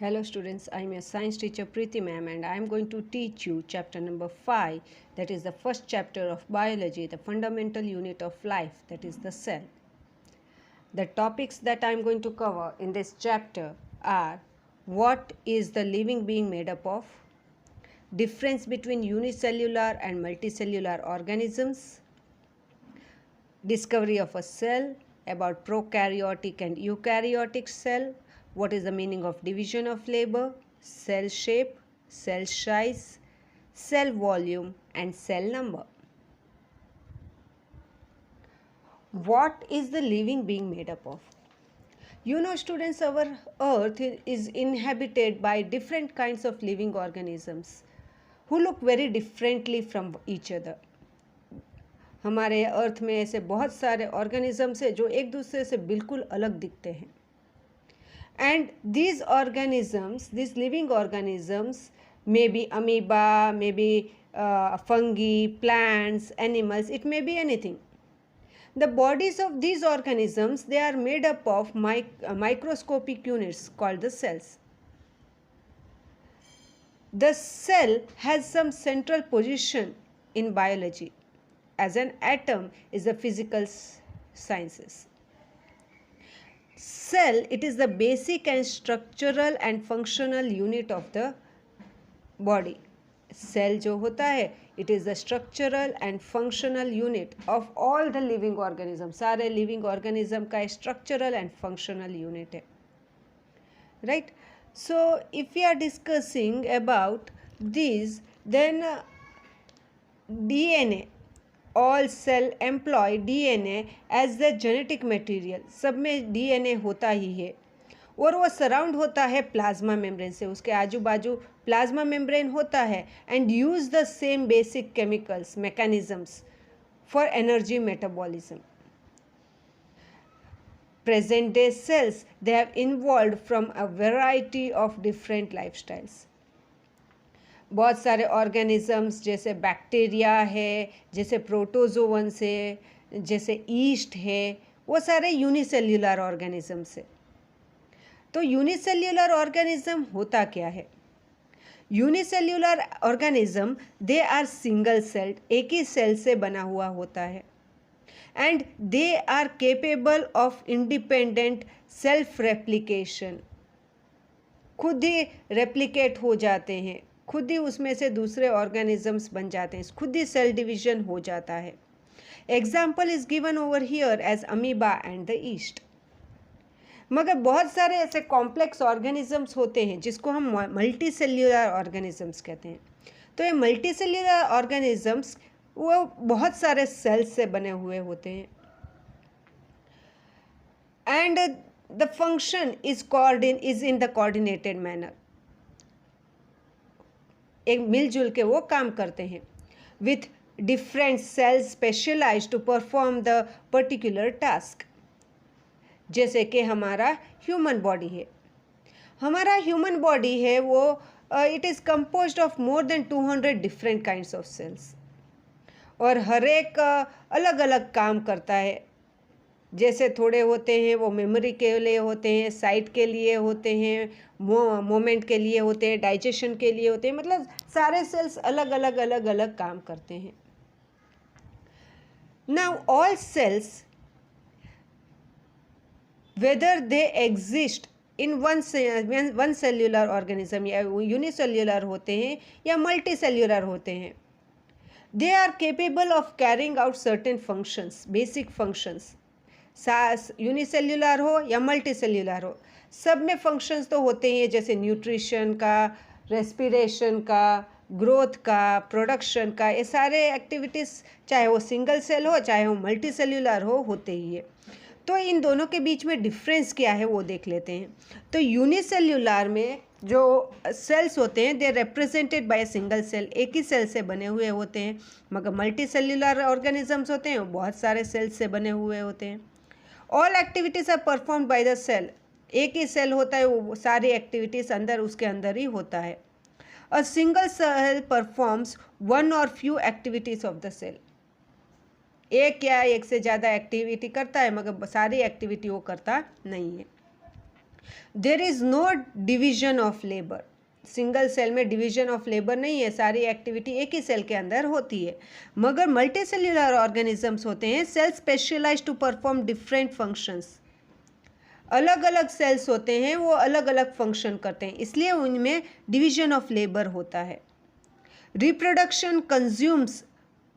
Hello students, I am your science teacher Preeti ma'am and I am going to teach you chapter number 5, that is the first chapter of biology, the fundamental unit of life, that is the cell. The topics that I am going to cover in this chapter are: what is the living being made up of, difference between unicellular and multicellular organisms, discovery of a cell, about prokaryotic and eukaryotic cell, what is the meaning of division of labor, cell shape, cell size, cell volume and cell number. What is the living being made up of? You know students, our earth is inhabited by different kinds of living organisms who look very differently from each other. हमारे अर्थ में ऐसे बहुत सारे organisms हैं जो एक दूसरे से बिल्कुल अलग दिखते हैं. And these organisms, these living organisms, may be amoeba, may be fungi, plants, animals, it may be anything. The bodies of these organisms, they are made up of microscopic units called the cells. The cell has some central position in biology, as an atom is the physical sciences. Cell, it is the basic and structural and functional unit of the body. Cell जो होता है, it is the structural and functional unit of all the living organisms. सारे living organism का structural and functional unit है. Right? So if we are discussing about these, then DNA, all cell employ DNA as the genetic material. सब में DNA होता ही है और वो surround होता है प्लाज्मा मेम्ब्रेन से, उसके आजू बाजू प्लाज्मा मेम्ब्रेन होता है and use the same basic chemicals mechanisms for energy metabolism. Present day cells, they have evolved from a variety of different lifestyles. बहुत सारे ऑर्गेनिजम्स जैसे बैक्टीरिया है, जैसे प्रोटोजोवंस है, जैसे ईस्ट है, वो सारे यूनिसेल्यूलर ऑर्गेनिजम्स है. तो यूनिसेल्यूलर ऑर्गेनिज्म होता क्या है? Unicellular organism, they are single celled, एक ही सेल से बना हुआ होता है and they are capable of independent self replication. खुद ही रेप्लिकेट हो जाते हैं, खुद ही उसमें से दूसरे ऑर्गेनिजम्स बन जाते हैं, खुद ही सेल डिवीजन हो जाता है. Example is given over here as amoeba and the yeast. मगर बहुत सारे ऐसे कॉम्प्लेक्स ऑर्गेनिजम्स होते हैं जिसको हम मल्टी सेल्यूलर ऑर्गेनिजम्स कहते हैं. तो ये मल्टी सेल्यूलर ऑर्गेनिजम्स वो बहुत सारे सेल्स से बने हुए होते हैं and the function is in the coordinated manner. एक मिलजुल के वो काम करते हैं with different cells specialised to perform the particular task. जैसे कि हमारा ह्यूमन बॉडी है, हमारा ह्यूमन बॉडी है वो it is composed of more than 200 different kinds of cells और हर एक अलग अलग काम करता है. जैसे थोड़े होते हैं वो मेमोरी के लिए होते हैं, साइट के लिए होते हैं, मोमेंट के लिए होते हैं, डाइजेशन के लिए होते हैं, मतलब सारे सेल्स अलग अलग अलग अलग काम करते हैं. Now all cells, whether they exist in one cellular organism, या यूनिसेल्यूलर होते हैं या मल्टीसेल्यूलर होते हैं, they are capable of carrying out certain functions, basic functions. Unicellular हो या मल्टीसेल्यूलर हो, सब में फंक्शंस तो होते हैं, जैसे न्यूट्रिशन का, रेस्पिरेशन का, ग्रोथ का, प्रोडक्शन का, ये सारे एक्टिविटीज़ चाहे वो सिंगल सेल हो चाहे वो मल्टीसेल्यूलर हो होते ही है. तो इन दोनों के बीच में डिफरेंस क्या है वो देख लेते हैं. तो यूनिसेल्यूलर में जो सेल्स होते हैं दे रिप्रेजेंटेड बाय सिंगल सेल, एक ही सेल से बने हुए होते हैं. मगर मल्टीसेल्यूलर ऑर्गेनिजम्स होते हैं वो बहुत सारे सेल्स से बने हुए होते हैं. All activities are performed by the cell, एक ही सेल होता है, वो सारी एक्टिविटीज़ अंदर उसके अंदर ही होता है. A single cell performs one or few activities of the cell. एक या एक से ज़्यादा एक्टिविटी करता है मगर सारी एक्टिविटी वो करता नहीं है. There is no division of labour, single cell में डिवीजन ऑफ लेबर नहीं है, सारी एक्टिविटी एक ही सेल के अंदर होती है। मगर मल्टी सेल्यूलर ऑर्गेनिजम्स होते हैं cell specialise to perform different functions, अलग अलग सेल्स होते हैं वो अलग अलग फंक्शन करते हैं, इसलिए उनमें डिवीजन ऑफ लेबर होता है। Reproduction consumes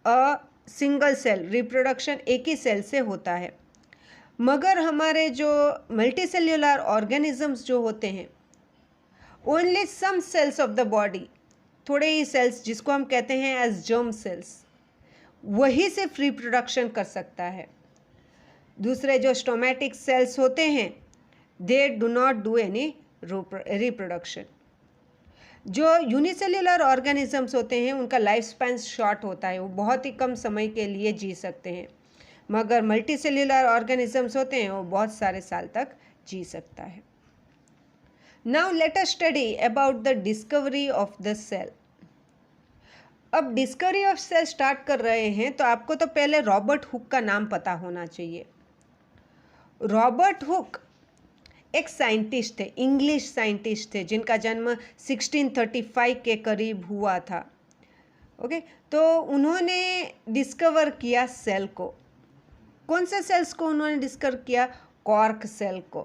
a single cell, reproduction एक ही सेल से होता है। मगर हमारे जो मल्टी सेल्यूलर ऑर्गेनिजम्स जो होते हैं, only some cells of the body, थोड़े ही सेल्स जिसको हम कहते हैं एज जर्म सेल्स, वही सिर्फ रिप्रोडक्शन कर सकता है। दूसरे जो स्टोमेटिक सेल्स होते हैं दे do not do any reproduction. जो यूनिसेल्युलर ऑर्गेनिजम्स होते हैं उनका लाइफ स्पैन शॉर्ट होता है, वो बहुत ही कम समय के लिए जी सकते हैं। मगर मल्टी सेल्युलर ऑर्गेनिजम्स होते हैं वो बहुत सारे साल तक जी सकता है। Now let us study about the discovery of the cell. अब डिस्कवरी ऑफ सेल स्टार्ट कर रहे हैं तो आपको तो पहले रॉबर्ट हुक का नाम पता होना चाहिए। रॉबर्ट हुक एक साइंटिस्ट थे, इंग्लिश साइंटिस्ट थे, जिनका जन्म 1635 के करीब हुआ था। ओके, तो उन्होंने डिस्कवर किया सेल को। कौन से सेल्स को उन्होंने डिस्कवर किया? कॉर्क सेल को।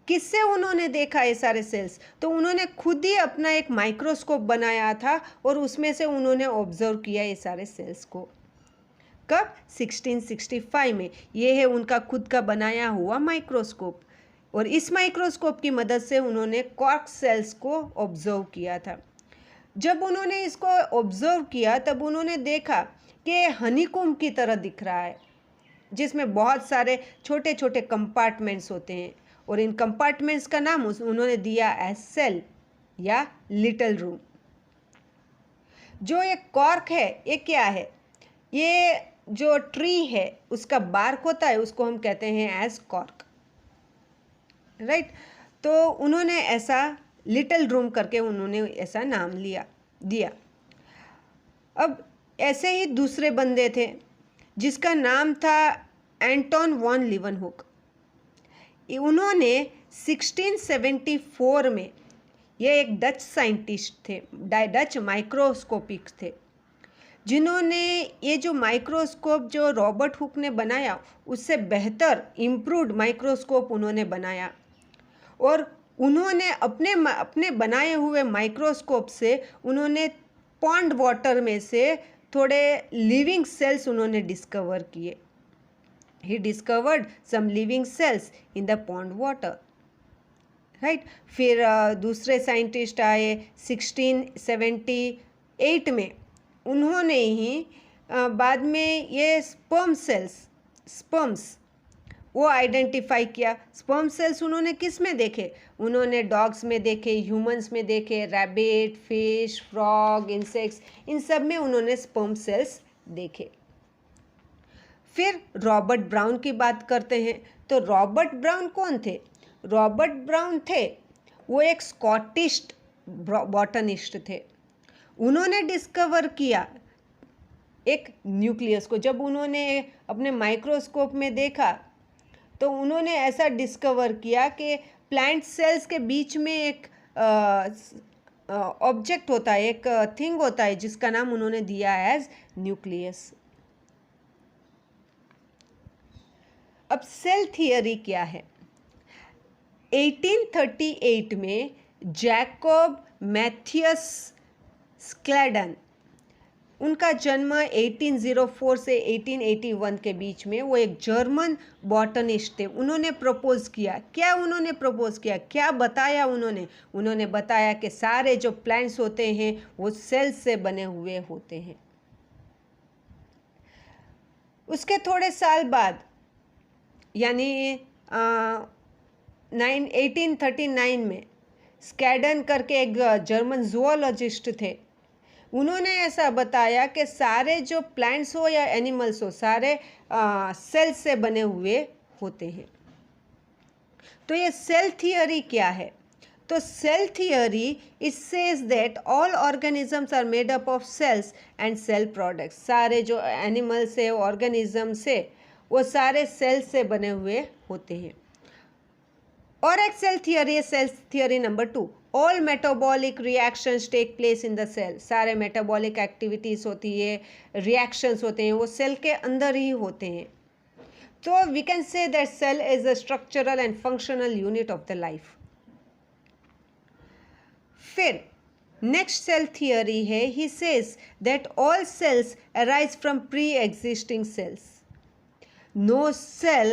किससे उन्होंने देखा ये सारे सेल्स? तो उन्होंने खुद ही अपना एक माइक्रोस्कोप बनाया था और उसमें से उन्होंने ऑब्जर्व किया ये सारे सेल्स को। कब? 1665 में। ये है उनका खुद का बनाया हुआ माइक्रोस्कोप, और इस माइक्रोस्कोप की मदद से उन्होंने कॉर्क सेल्स को ऑब्जर्व किया था। जब उन्होंने इसको ऑब्जर्व किया तब उन्होंने देखा कि हनीकॉम्ब की तरह दिख रहा है, जिसमें बहुत सारे छोटे छोटे कंपार्टमेंट्स होते हैं, और इन कंपार्टमेंट्स का नाम उन्होंने दिया एज सेल या लिटिल रूम। जो ये कॉर्क है ये क्या है? ये जो ट्री है उसका बार्क होता है, उसको हम कहते हैं एज कॉर्क, राइट। तो उन्होंने ऐसा लिटिल रूम करके उन्होंने ऐसा नाम दिया। अब ऐसे ही दूसरे बंदे थे जिसका नाम था एंटोन वॉन लीवनहुक। उन्होंने 1674 में, ये एक डच साइंटिस्ट थे, डच माइक्रोस्कोपिक थे, जिन्होंने ये जो माइक्रोस्कोप जो रॉबर्ट हुक ने बनाया उससे बेहतर इम्प्रूव्ड माइक्रोस्कोप उन्होंने बनाया। और उन्होंने अपने बनाए हुए माइक्रोस्कोप से उन्होंने पॉन्ड वाटर में से थोड़े लिविंग सेल्स उन्होंने डिस्कवर किए। He discovered some living cells in the pond water, right. फिर दूसरे साइंटिस्ट आए 1678 में। उन्होंने ही बाद में ये स्पर्म्स वो आइडेंटिफाई किया। स्पर्म सेल्स उन्होंने किस में देखे? उन्होंने डॉग्स में देखे, ह्यूमंस में देखे, रैबिट, फिश, फ्रॉग, इंसेक्ट्स, इन सब में उन्होंने स्पर्म सेल्स देखे। फिर रॉबर्ट ब्राउन की बात करते हैं। तो रॉबर्ट ब्राउन कौन थे? रॉबर्ट ब्राउन थे वो एक स्कॉटिश बॉटनिस्ट थे। उन्होंने डिस्कवर किया एक न्यूक्लियस को। जब उन्होंने अपने माइक्रोस्कोप में देखा तो उन्होंने ऐसा डिस्कवर किया कि प्लांट सेल्स के बीच में एक ऑब्जेक्ट होता है, एक थिंग होता है, जिसका नाम उन्होंने दिया एज न्यूक्लियस। अब सेल थियरी क्या है? 1838 में जैकब मैथियस स्क्लेडन, उनका जन्म 1804 से 1881 के बीच में, वो एक जर्मन बॉटनिस्ट थे। उन्होंने प्रपोज किया। क्या उन्होंने प्रपोज किया? क्या बताया उन्होंने? उन्होंने बताया कि सारे जो प्लांट्स होते हैं वो सेल्स से बने हुए होते हैं। उसके थोड़े साल बाद यानी 1839 में स्कैडन करके एक जर्मन जूलॉजिस्ट थे। उन्होंने ऐसा बताया कि सारे जो प्लांट्स हो या एनिमल्स हो, सारे सेल से बने हुए होते हैं। तो ये सेल थियरी क्या है? तो cell theory it says that all organisms are made up of cells and cell products. सारे जो एनिमल्स है, ऑर्गेनिजम्स है, वो सारे सेल से बने हुए होते हैं। और एक सेल थियोरी है, cell theory number 2, all metabolic reactions take place in the cell. सारे मेटाबॉलिक एक्टिविटीज़ होती है, रिएक्शंस होते हैं, वो सेल के अंदर ही होते हैं। तो we can say that cell is a structural and functional unit of the life. फिर नेक्स्ट सेल थियोरी है, he says that all cells arise from pre existing cells. No cell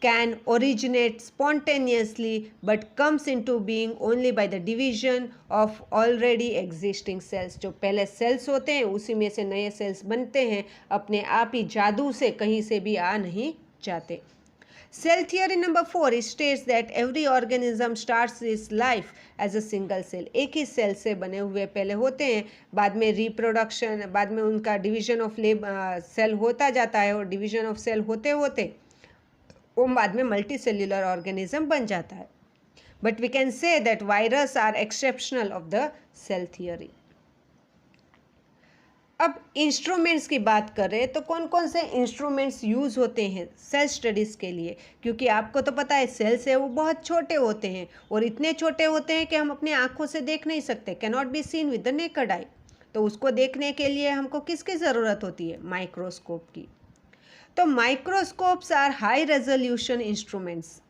can originate spontaneously but comes into being only by the division of already existing cells। जो पहले sales होते हैं उसी में से नए sales बनते हैं, अपने आप ही जादू से कहीं से भी आ नहीं जाते। Cell theory number 4 states that every organism starts its life as a single cell। एक ही सेल से बने हुए पहले होते हैं, बाद में रिप्रोडक्शन, बाद में उनका डिवीजन ऑफ सेल होता जाता है, और डिवीजन ऑफ सेल होते होते वो बाद में मल्टी सेल्यूलर ऑर्गेनिज्म बन जाता है। But we can say that virus are exceptional of the cell theory. अब इंस्ट्रूमेंट्स की बात करें तो कौन कौन से इंस्ट्रूमेंट्स यूज़ होते हैं सेल स्टडीज़ के लिए, क्योंकि आपको तो पता है सेल्स है वो बहुत छोटे होते हैं, और इतने छोटे होते हैं कि हम अपनी आंखों से देख नहीं सकते, can not be seen with the naked eye. तो उसको देखने के लिए हमको किसकी ज़रूरत होती है? माइक्रोस्कोप की। तो microscopes are high resolution instruments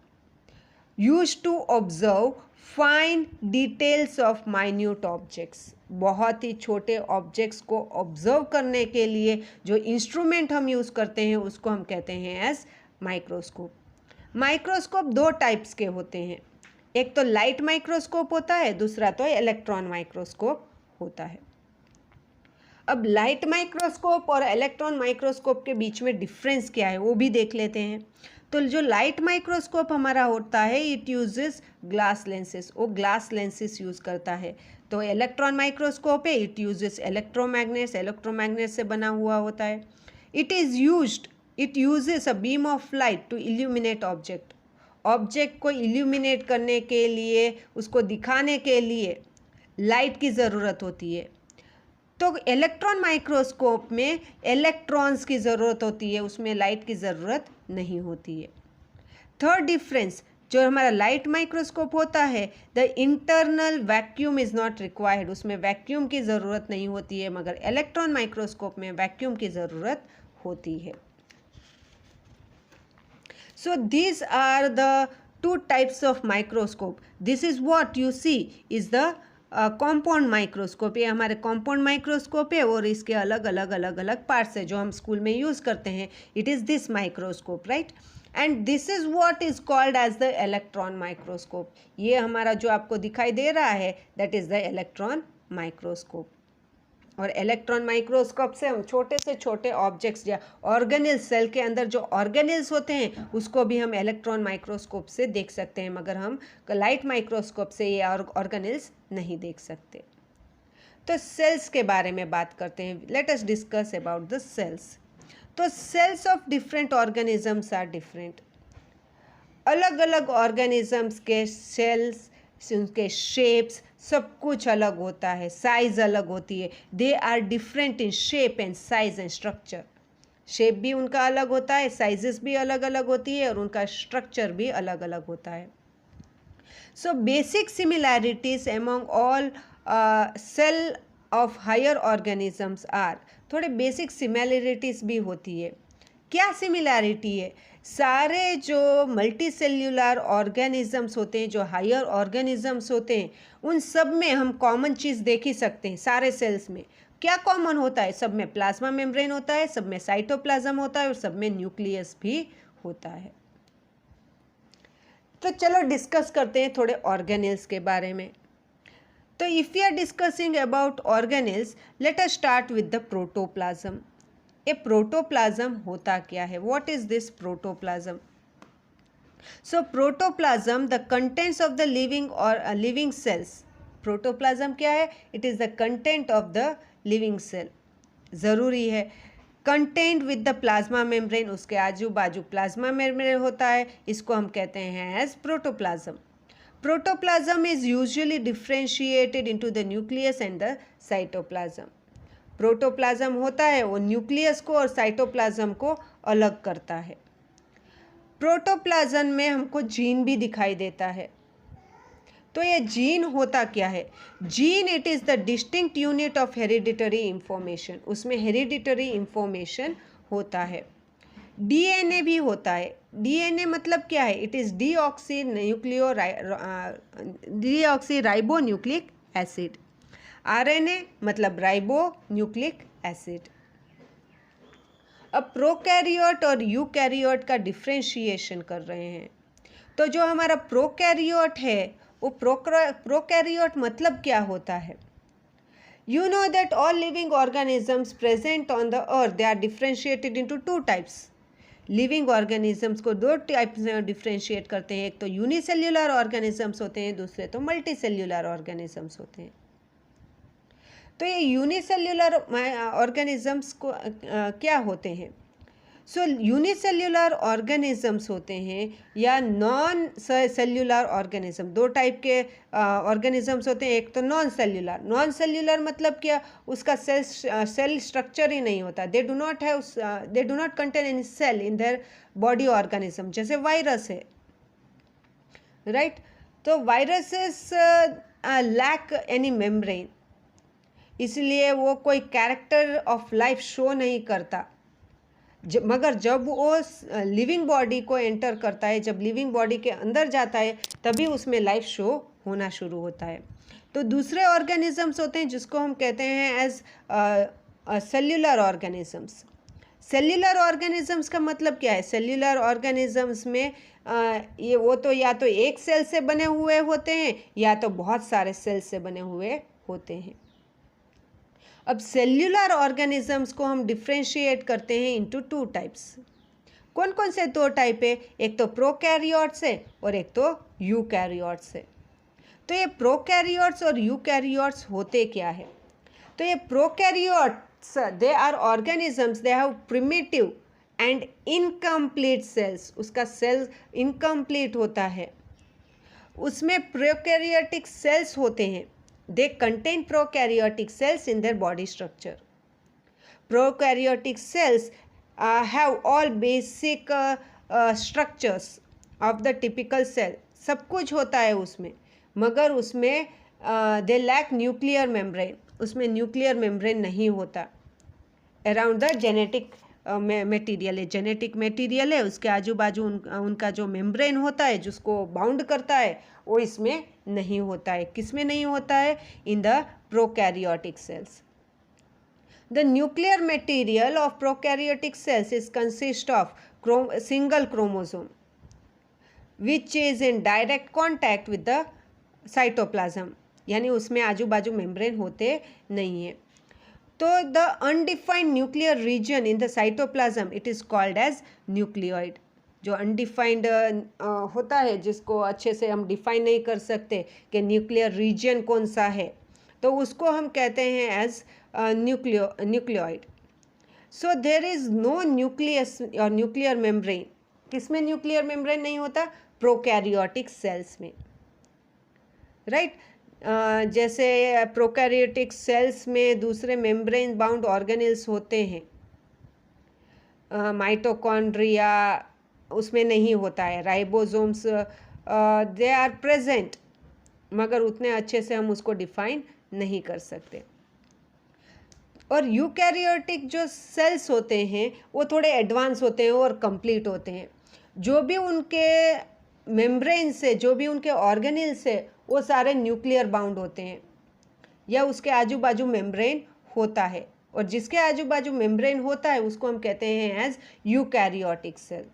use to observe fine details of minute objects. बहुत ही छोटे ऑब्जेक्ट्स को ऑब्जर्व करने के लिए जो इंस्ट्रूमेंट हम यूज़ करते हैं उसको हम कहते हैं एज माइक्रोस्कोप। माइक्रोस्कोप दो टाइप्स के होते हैं, एक तो लाइट माइक्रोस्कोप होता है, दूसरा तो इलेक्ट्रॉन माइक्रोस्कोप होता है। अब लाइट माइक्रोस्कोप और इलेक्ट्रॉन माइक्रोस्कोप के बीच में डिफरेंस क्या है वो भी देख लेते हैं। तो जो लाइट माइक्रोस्कोप हमारा होता है इट यूजेस ग्लास लेंसेस, वो ग्लास लेंसेस यूज़ करता है। तो इलेक्ट्रॉन माइक्रोस्कोप है, इट यूजेस इलेक्ट्रोमैग्नेट्स, इलेक्ट्रोमैग्नेट से बना हुआ होता है। It uses a beam of light to illuminate object. Object को इल्यूमिनेट करने के लिए, उसको दिखाने के लिए लाइट की ज़रूरत होती है। तो इलेक्ट्रॉन माइक्रोस्कोप में इलेक्ट्रॉन्स की ज़रूरत होती है, उसमें लाइट की ज़रूरत नहीं होती है। थर्ड डिफरेंस, जो हमारा लाइट माइक्रोस्कोप होता है, the internal vacuum is not required, उसमें वैक्यूम की ज़रूरत नहीं होती है, मगर इलेक्ट्रॉन माइक्रोस्कोप में वैक्यूम की ज़रूरत होती है। So these are the two types of microscope. This is what you see is the compound microscope. ये हमारे कॉम्पाउंड माइक्रोस्कोप है और इसके अलग अलग पार्ट्स है जो हम स्कूल में यूज़ करते हैं। It is this microscope, right, and this is what is called as the electron microscope. ये हमारा जो आपको दिखाई दे रहा है that is the electron microscope. और इलेक्ट्रॉन माइक्रोस्कोप से हम छोटे से छोटे ऑब्जेक्ट्स या ऑर्गेनिल्स, सेल के अंदर जो ऑर्गेनिल्स होते हैं उसको भी हम इलेक्ट्रॉन माइक्रोस्कोप से देख सकते हैं, मगर हम लाइट माइक्रोस्कोप से ये ऑर्गेनिल्स नहीं देख सकते। तो सेल्स के बारे में बात करते हैं। Let us discuss about the cells. तो cells of different organisms are different. अलग अलग ऑर्गेनिजम्स के सेल्स, उनके शेप्स सब कुछ अलग होता है, साइज अलग होती है। They are different in shape and size and structure. Shape भी उनका अलग होता है, साइजेस भी अलग अलग होती है, और उनका स्ट्रक्चर भी अलग अलग होता है। So basic similarities among all cell of higher organisms are, थोड़े बेसिक सिमिलैरिटीज भी होती है। क्या सिमिलैरिटी है? सारे जो मल्टी सेल्यूलर ऑर्गेनिजम्स होते हैं, जो हायर ऑर्गेनिजम्स होते हैं, उन सब में हम कॉमन चीज़ देख ही सकते हैं। सारे सेल्स में क्या कॉमन होता है? सब में प्लाज्मा मेम्ब्रेन होता है, सब में साइटोप्लाज्म होता है, और सब में न्यूक्लियस भी होता है। तो चलो डिस्कस करते हैं थोड़े ऑर्गेनेल्स के बारे में। तो if you are discussing about organelles, let us start with the protoplasm. ये प्रोटोप्लाज्म होता क्या है? What is this protoplasm? So protoplasm the contents of the living और लिविंग सेल्स। प्रोटोप्लाज्म क्या है? It is the content of the living cell. ज़रूरी है content with the plasma membrane, उसके आजू बाजू प्लाज्मा मेम्ब्रेन होता है, इसको हम कहते हैं as protoplasm. Protoplasm is usually differentiated into the nucleus and the cytoplasm. Protoplasm होता है वो न्यूक्लियस को और साइटोप्लाज्म को अलग करता है। प्रोटोप्लाज्म में हमको जीन भी दिखाई देता है। तो ये जीन होता क्या है? Gene it is the distinct unit of hereditary information, उसमें हेरिडिटरी इंफॉर्मेशन होता है। डीएनए भी होता है। डीएनए मतलब क्या है? It is deoxy ribo nucleic acid. RNA मतलब राइबो न्यूक्लिक एसिड। अब प्रोकैरियोट और यूकैरियोट का डिफ्रेंशिएशन कर रहे हैं। तो जो हमारा प्रोकैरियोट है वो प्रोकैरियोट मतलब क्या होता है? You know that all living organisms present on the earth they are differentiated into two types. Living organisms को दो टाइप्स में डिफ्रेंशिएट करते हैं, एक तो यूनिसेल्युलर ऑर्गेनिजम्स होते हैं, दूसरे तो मल्टी सेल्युलर ऑर्गेनिजम्स होते हैं। तो ये यूनिसेल्युलर ऑर्गेनिजम्स को क्या होते हैं? सो यूनिसेल्युलर ऑर्गेनिजम्स होते हैं या नॉन सेल्युलर ऑर्गेनिज्म। दो टाइप के ऑर्गेनिजम्स होते हैं, एक तो नॉन सेल्युलर। नॉन सेल्युलर मतलब क्या? उसका सेल स्ट्रक्चर ही नहीं होता। They do not contain any cell in their body organism, जैसे वायरस है, राइट? तो वायरसेस लैक एनी मेम्ब्रेन, इसलिए वो कोई कैरेक्टर ऑफ लाइफ शो नहीं करता। मगर जब वो लिविंग बॉडी को एंटर करता है, जब लिविंग बॉडी के अंदर जाता है, तभी उसमें लाइफ शो होना शुरू होता है। तो दूसरे ऑर्गेनिजम्स होते हैं जिसको हम कहते हैं as cellular organisms. Cellular organisms का मतलब क्या है? सेल्युलर ऑर्गेनिजम्स में ये वो तो या तो एक सेल से बने हुए होते हैं या तो बहुत सारे सेल से बने हुए होते हैं। अब सेल्युलर ऑर्गेनिजम्स को हम डिफ्रेंशिएट करते हैं इनटू टू टाइप्स। कौन कौन से दो टाइप है? एक तो प्रोकैरियोट्स है और एक तो यूकैरियोट्स है। तो ये प्रोकैरियोट्स और यूकैरियोट्स होते क्या है? तो ये prokaryotes they are organisms, they have primitive and incomplete cells. उसका सेल इनकम्प्लीट होता है, उसमें प्रोकैरियोटिक सेल्स होते हैं। They contain prokaryotic cells in their body structure. Prokaryotic cells have all basic structures of the typical cell. सब कुछ होता है उसमें, मगर उसमें they lack nuclear membrane. उसमें न्यूक्लियर मेम्ब्रेन नहीं होता अराउंड द जेनेटिक मटेरियल है। जेनेटिक मटेरियल है, उसके आजू बाजू उनका जो मेम्ब्रेन होता है जिसको बाउंड करता है, वो इसमें नहीं होता है। किस में नहीं होता है? In the prokaryotic cells. The nuclear material of prokaryotic cells is consist of single chromosome which is in direct contact with the cytoplasm, यानी उसमें आजू बाजू मेम्ब्रेन होते नहीं है। तो the undefined nuclear region in the cytoplasm it is called as nucleoid. जो undefined होता है, जिसको अच्छे से हम डिफाइन नहीं कर सकते कि न्यूक्लियर रीजन कौन सा है, तो उसको हम कहते हैं as nucleoid. So there is no nucleus और न्यूक्लियर मेम्ब्रेन। किसमें न्यूक्लियर मेम्ब्रेन नहीं होता? प्रोकैरियोटिक सेल्स में, राइट? जैसे प्रोकैरियोटिक सेल्स में दूसरे मेम्ब्रेन बाउंड ऑर्गेनेल्स होते हैं, माइटोकॉन्ड्रिया उसमें नहीं होता है, राइबोसोम्स दे आर प्रेजेंट, मगर उतने अच्छे से हम उसको डिफाइन नहीं कर सकते। और यूकैरियोटिक जो सेल्स होते हैं वो थोड़े एडवांस होते हैं और कंप्लीट होते हैं। जो भी उनके मेम्ब्रेन से, जो भी उनके ऑर्गेनेल से, वो सारे न्यूक्लियर बाउंड होते हैं या उसके आजू बाजू मेम्ब्रेन होता है, और जिसके आजू बाजू मेम्ब्रेन होता है उसको हम कहते हैं एज यूकैरियोटिक सेल।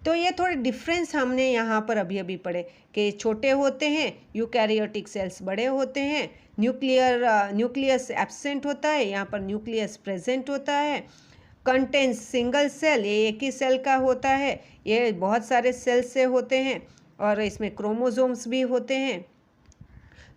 तो ये थोड़े डिफरेंस हमने यहाँ पर अभी पढ़े कि छोटे होते हैं यूकैरियोटिक सेल्स, बड़े होते हैं, न्यूक्लियस एब्सेंट होता है, यहाँ पर न्यूक्लियस प्रेजेंट होता है, कंटेन्स सिंगल सेल, ये एक ही सेल का होता है, ये बहुत सारे सेल से होते हैं, और इसमें क्रोमोसोम्स भी होते हैं।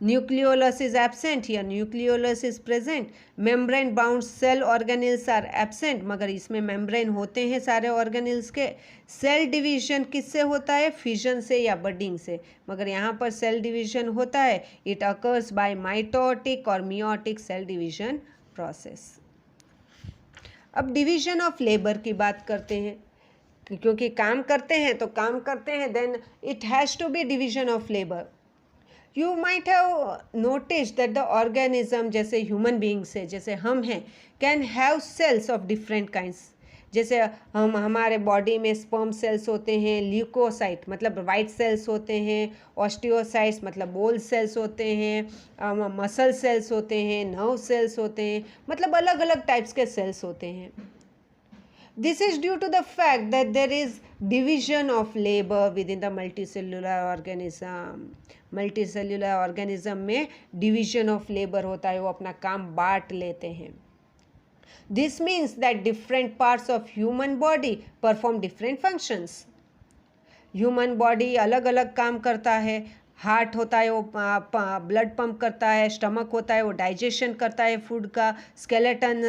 न्यूक्लियोलस इज एब्सेंट या nucleolus is present. Membrane bound cell organelles are absent, मगर इसमें मेम्ब्रेन होते हैं सारे ऑर्गेनेल्स के। सेल डिवीजन किससे होता है? फिजन से या बडिंग से, मगर यहाँ पर सेल डिवीजन होता है, इट अकर्स बाय माइटोटिक और मियोटिक सेल डिवीजन प्रोसेस। अब डिवीजन ऑफ लेबर की बात करते हैं। क्योंकि काम करते हैं तो काम करते हैं, then it has to be division of labour. You might have notice that the organism, जैसे ह्यूमन बींग्स है, जैसे हम हैं, can have cells of different kinds. जैसे हमारे बॉडी में स्पर्म सेल्स होते हैं, ल्यूकोसाइट मतलब वाइट सेल्स होते हैं, ऑस्टियोसाइट्स मतलब बोल सेल्स होते हैं, मसल सेल्स होते हैं, नर्व सेल्स होते हैं, मतलब अलग अलग टाइप्स के सेल्स होते हैं. This is due to the fact that there is division of labor within the multicellular organism. Multicellular organism में division of labor होता है, वो अपना काम बांट लेते हैं. This means that different parts of human body perform different functions. Human body अलग अलग काम करता है. हार्ट होता है वो ब्लड पंप करता है, स्टमक होता है वो डाइजेशन करता है फूड का, स्केलेटन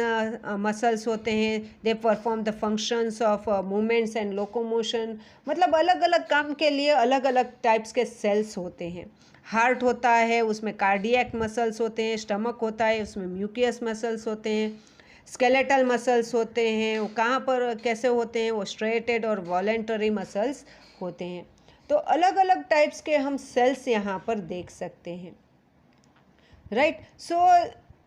मसल्स होते हैं, they perform the functions of movements and locomotion. मतलब अलग अलग काम के लिए अलग अलग टाइप्स के सेल्स होते हैं. हार्ट होता है उसमें कार्डियक मसल्स होते हैं, स्टमक होता है उसमें म्यूकियस मसल्स होते हैं, स्केलेटल मसल्स होते हैं, वो कहाँ पर कैसे होते हैं, वो स्ट्रेटेड और वॉलेंटरी मसल्स होते हैं. तो अलग अलग टाइप्स के हम सेल्स यहाँ पर देख सकते हैं, right. So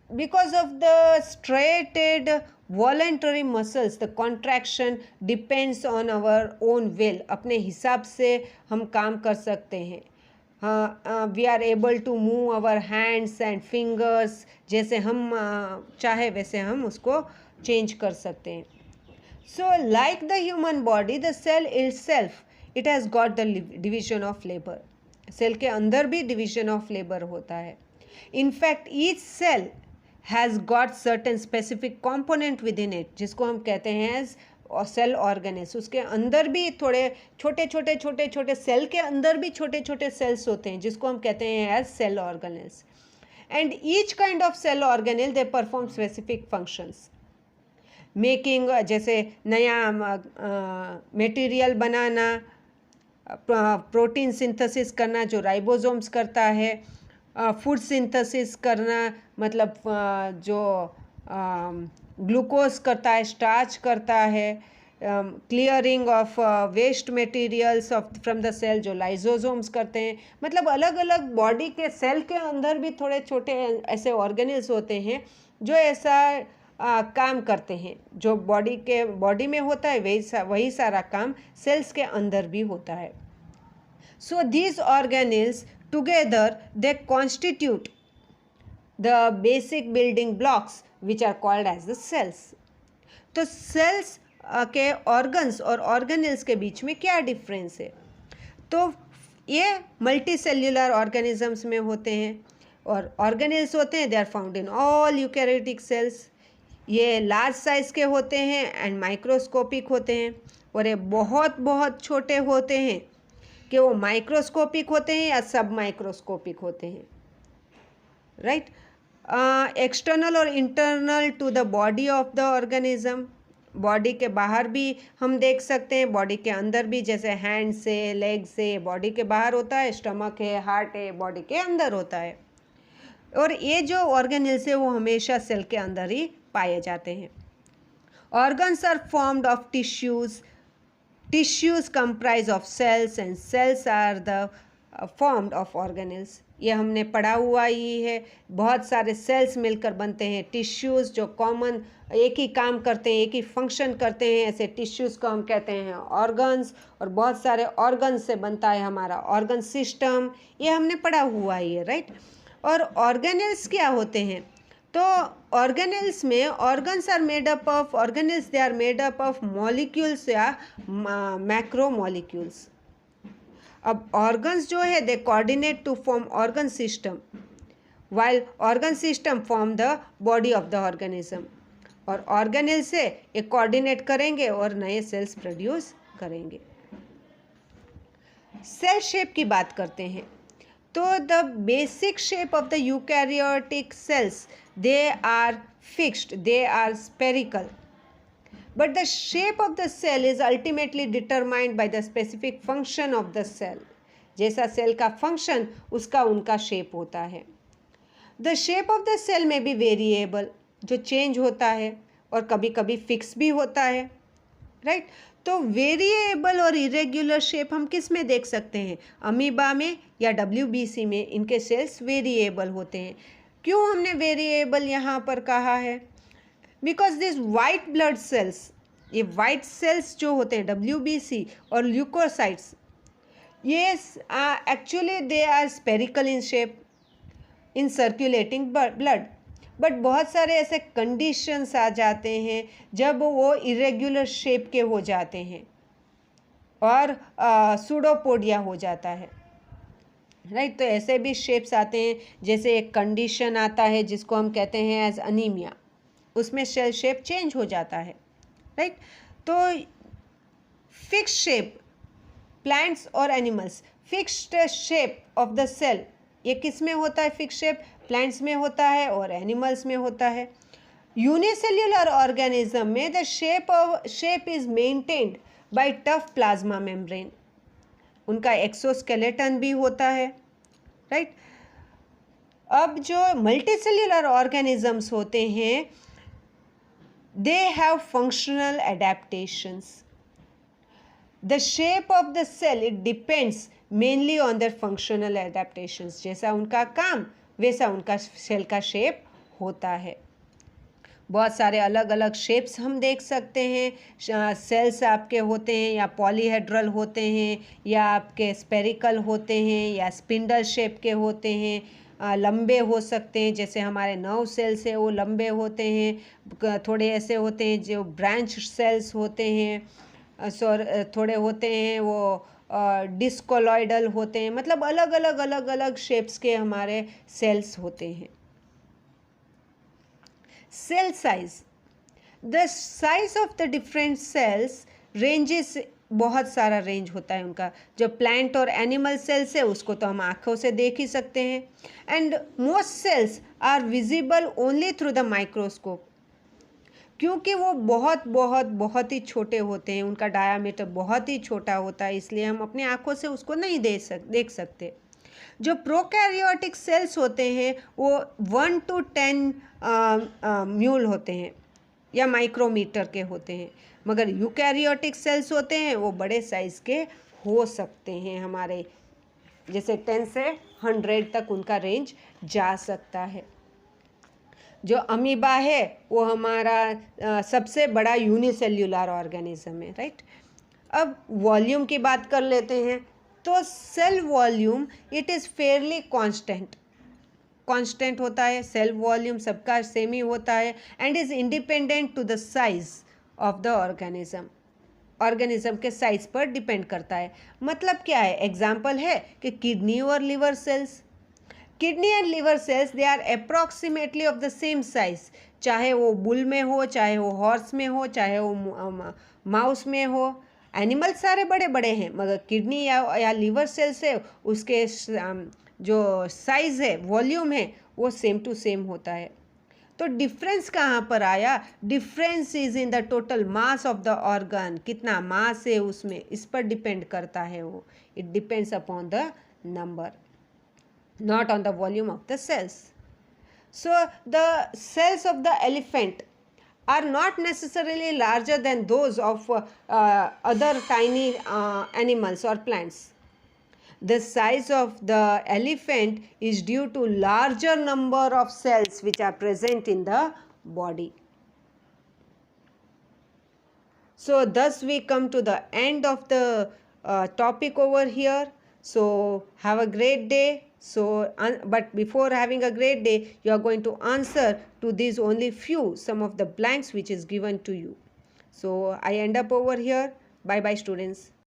because of the striated voluntary muscles the contraction depends on our own will. अपने हिसाब से हम काम कर सकते हैं. We are able to move our hands and fingers, जैसे हम चाहे वैसे हम उसको चेंज कर सकते हैं. So like the human body the cell itself it has got the division of labour. Cell के अंदर भी डिवीजन ऑफ लेबर होता है. In fact each cell has got certain specific component within it, जिसको हम कहते हैं एज सेल ऑर्गेनेल्स. उसके अंदर भी थोड़े छोटे छोटे छोटे छोटे सेल के अंदर भी छोटे छोटे सेल्स होते हैं, जिसको हम कहते हैं as cell organelles. And each kind of cell organelle they perform specific functions. Making, जैसे नया मटेरियल बनाना, प्रोटीन सिंथेसिस करना जो राइबोसोम्स करता है, फूड सिंथेसिस करना मतलब जो ग्लूकोज करता है, स्टार्च करता है, clearing of waste materials of from the cell जो लाइसोसोम्स करते हैं. मतलब अलग अलग बॉडी के सेल के अंदर भी थोड़े छोटे ऐसे ऑर्गेनल्स होते हैं जो ऐसा काम करते हैं. जो बॉडी में होता है वही सारा काम सेल्स के अंदर भी होता है. So these organelles together they constitute the basic building blocks which are called as the cells. तो सेल्स के ऑर्गन्स और ऑर्गेनल्स के बीच में क्या डिफरेंस है? तो ये मल्टी सेल्यूलर ऑर्गेनिजम्स में होते हैं, और ऑर्गेनल्स होते हैं they are found in all eukaryotic cells. ये लार्ज साइज़ के होते हैं एंड माइक्रोस्कोपिक होते हैं, और ये बहुत बहुत छोटे होते हैं कि वो माइक्रोस्कोपिक होते हैं या सब माइक्रोस्कोपिक होते हैं, राइट. एक्सटर्नल और internal to the body of the organism. Body के बाहर भी हम देख सकते हैं, बॉडी के अंदर भी, जैसे हैंड से, लेग से बॉडी के बाहर होता है, स्टमक है, हार्ट है, बॉडी के अंदर होता है. और ये जो ऑर्गेनल्स है वो हमेशा सेल के अंदर ही पाए जाते हैं. Organs are formed of tissues. Tissues comprise of cells and cells are the formed of organelles. ये हमने पढ़ा हुआ ही है. बहुत सारे सेल्स मिलकर बनते हैं टिश्यूज़, जो कॉमन एक ही काम करते हैं, एक ही फंक्शन करते हैं. ऐसे टिश्यूज़ को हम कहते हैं ऑर्गन्स. और बहुत सारे ऑर्गन्स से बनता है हमारा ऑर्गन सिस्टम. ये हमने पढ़ा हुआ ही है, राइट. और ऑर्गेनल्स क्या होते हैं? तो ऑर्गेनल्स में organs are made up of organelles they are made up of molecules या मैक्रो मॉलिक्यूल्स. अब ऑर्गन्स जो है they coordinate to form organ system, while organ system form the body of the organism. और organelle से ये coordinate करेंगे और नए सेल्स प्रोड्यूस करेंगे. सेल शेप की बात करते हैं. तो the basic shape of the eukaryotic cells they are fixed, they are spherical. But the shape of the cell is ultimately determined by the specific function of the cell. जैसा cell का function उसका उनका shape होता है. The shape of the cell may be variable, जो change होता है, और कभी कभी फिक्स भी होता है, राइट. तो वेरिएबल और इरेग्युलर शेप हम किस में देख सकते हैं? अमीबा में या WBC में इनके सेल्स वेरिएबल होते हैं। क्यों हमने वेरिएबल यहाँ पर कहा है? Because this white blood cells, ये वाइट सेल्स जो होते हैं WBC और ल्यूकोसाइट्स, ये actually they are spherical in shape in circulating blood, but बहुत सारे ऐसे कंडीशंस आ जाते हैं जब वो इरेग्युलर शेप के हो जाते हैं और सूडोपोडिया हो जाता है, राइट। तो ऐसे भी शेप्स आते हैं, जैसे एक कंडीशन आता है जिसको हम कहते हैं एज अनीमिया, उसमें सेल शेप चेंज हो जाता है, राइट। तो फिक्स्ड शेप, प्लांट्स और animals, fixed shape of the cell, ये किस में होता है? फिक्स्ड शेप प्लांट्स में होता है और एनिमल्स में होता है। यूनिसेल्युलर ऑर्गेनिज्म में the shape is maintained by tough plasma membrane, उनका एक्सोस्केलेटन भी होता है, राइट। अब जो मल्टीसेल्युलर ऑर्गेनिजम्स होते हैं, they have functional adaptations. The shape of the cell it depends mainly on their functional adaptations, जैसा उनका काम वैसा उनका सेल का शेप होता है। बहुत सारे अलग अलग शेप्स हम देख सकते हैं। सेल्स आपके होते हैं या पॉलीहेड्रल होते हैं या आपके स्पेरिकल होते हैं या स्पिंडल शेप के होते हैं, लंबे हो सकते हैं, जैसे हमारे नर्व सेल्स है वो लंबे होते हैं, थोड़े ऐसे होते हैं जो ब्रांच सेल्स होते हैं, थोड़े होते हैं वो डिस्कोलॉइडल होते हैं, मतलब अलग अलग शेप्स के हमारे सेल्स होते हैं। Cell size, the size of the different cells ranges, बहुत सारा रेंज होता है उनका। जो प्लांट और एनिमल सेल्स है उसको तो हम आँखों से देख ही सकते हैं, and most cells are visible only through the microscope, क्योंकि वो बहुत ही छोटे होते हैं, उनका डायामीटर बहुत ही छोटा होता है, इसलिए हम अपनी आँखों से उसको नहीं देख सकते। जो प्रोकैरियोटिक सेल्स होते हैं वो 1 to 10 म्यूल होते हैं या माइक्रोमीटर के होते हैं, मगर यूकैरियोटिक सेल्स होते हैं वो बड़े साइज़ के हो सकते हैं, हमारे जैसे 10 से 100 तक उनका रेंज जा सकता है। जो अमीबा है वो हमारा सबसे बड़ा यूनिसेल्युलर ऑर्गेनिज्म है, राइट। अब वॉल्यूम की बात कर लेते हैं, तो cell volume it is fairly constant होता है, सेल वॉल्यूम सबका सेम ही होता है, and is independent to the size of the organism के साइज पर डिपेंड करता है। मतलब क्या है? एग्जाम्पल है कि किडनी और liver cells, kidney and liver cells they are approximately of the same size, चाहे वो बुल में हो, चाहे वो हॉर्स में हो, चाहे वो माउस में हो। एनिमल सारे बड़े बड़े हैं, मगर किडनी या लिवर सेल्स है उसके जो साइज़ है, वॉल्यूम है, वो सेम टू सेम होता है। तो डिफरेंस कहाँ पर आया? Difference is in the total mass of the organ, कितना मास है उसमें, इस पर डिपेंड करता है वो। It depends upon the number, not on the volume of the cells. So the cells of the elephant are not necessarily larger than those of other tiny animals or plants. The size of the elephant is due to larger number of cells which are present in the body. So thus we come to the end of the topic over here. So have a great day. So but before having a great day, you are going to answer to these only some of the blanks which is given to you. So I end up over here. Bye bye students.